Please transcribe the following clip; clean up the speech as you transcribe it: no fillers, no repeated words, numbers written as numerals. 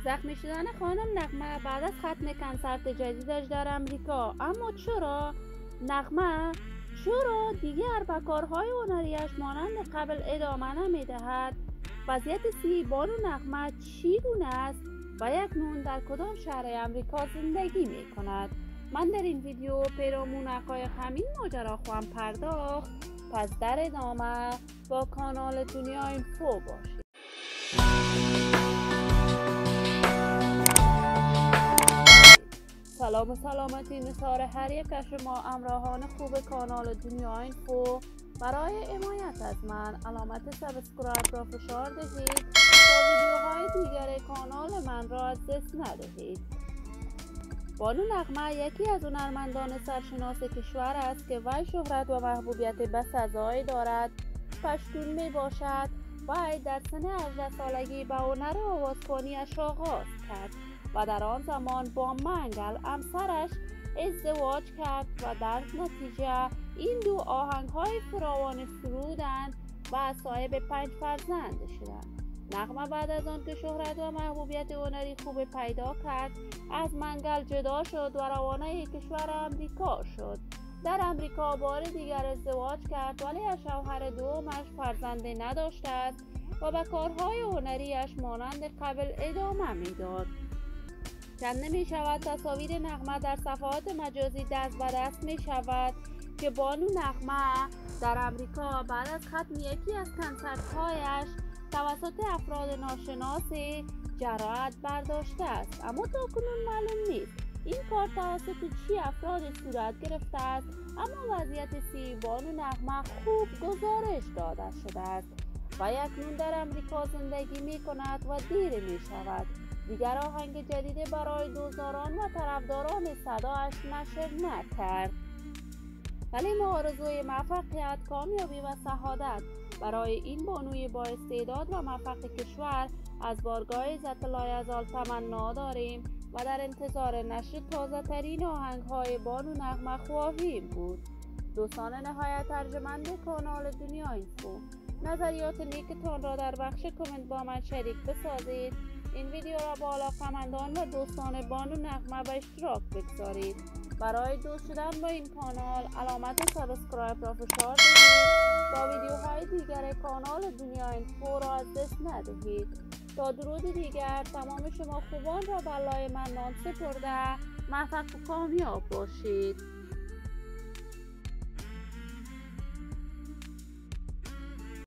زخمی شدن خانم نغمه بعد از ختم کنسرت جدیدش در امریکا. اما چرا دیگر به کارهای هنریش مانند قبل ادامه نمیدهد؟ وضعیت صحی بانو نغمه چگونه است و اکنون در کدام شهر امریکا زندگی می کند؟ من در این ویدیو پیرامون حقایق همین ماجرا خواهم پرداخت. پس در ادامه با کانال دنیا اینفو باشید. سلام و سلامتی نثار هر یک از شما همراهان خوب کانال دنیا اینفو. برای حمایت از من علامت سابسکرایب را فشار دهید تا ویدیوهای دیگر کانال من را از دست ندهید. بانو نغمه یکی از هنرمندان سرشناس کشور است که وی شهرت و محبوبیت بسزایی دارد. پشتون می باشد. وی در سن 18 سالگی به هنر آوازخوانی‌اش آغاز کرد و در آن زمان با منگل همسرش ازدواج کرد و در نتیجه این دو آهنگ‌های فراوان سرودند و صاحب 5 فرزند شدند. نغمه بعد از آن که شهرت و محبوبیت هنری خوب پیدا کرد از منگل جدا شد و روانه کشور امریکا شد. در امریکا بار دیگر ازدواج کرد ولی از شوهر دومش فرزندی نداشته است و به کارهای هنریش مانند قبل ادامه میداد. کم نمی شود تصاویر نغمه در صفحات مجازی دست به دست می شود که بانو نغمه در امریکا بعد از ختم یکی از کنسرت‌هایش توسط افراد ناشناسی جراحت برداشته است، اما تاکنون معلوم نیست این کار توسط چه افرادی صورت گرفته است. اما وضعیت صحی بانو نغمه خوب گزارش داده شده است و اکنون در امریکا زندگی می کند و دیر می شود دیگر آهنگ جدید برای دوستداران و طرفداران صدایش نشر نکرد. ولی ما آرزوی موفقیت، کامیابی و سعادت برای این بانوی با استعداد و موفق کشور از بارگاه عزت لایزال تمنا داریم و در انتظار نشر تازه ترین آهنگ های بانو نغمه خواهیم بود. دوستان نهایت ارجمند کانال دنیا اینفو، نظریات نیکتان را در بخش کامنت با من شریک بسازید. این ویدیو را با علاقه‌مندان و دوستان بانو نغمه به اشتراک بگذارید. برای دوست شدن با این کانال علامت سابسکرایب را فشار دهید تا ویدیوهای دیگر کانال دنیا اینفو را از دست ندهید. تا درود دیگر تمام شما خوبان را به لای منان سپرده موفق و کامیاب باشید.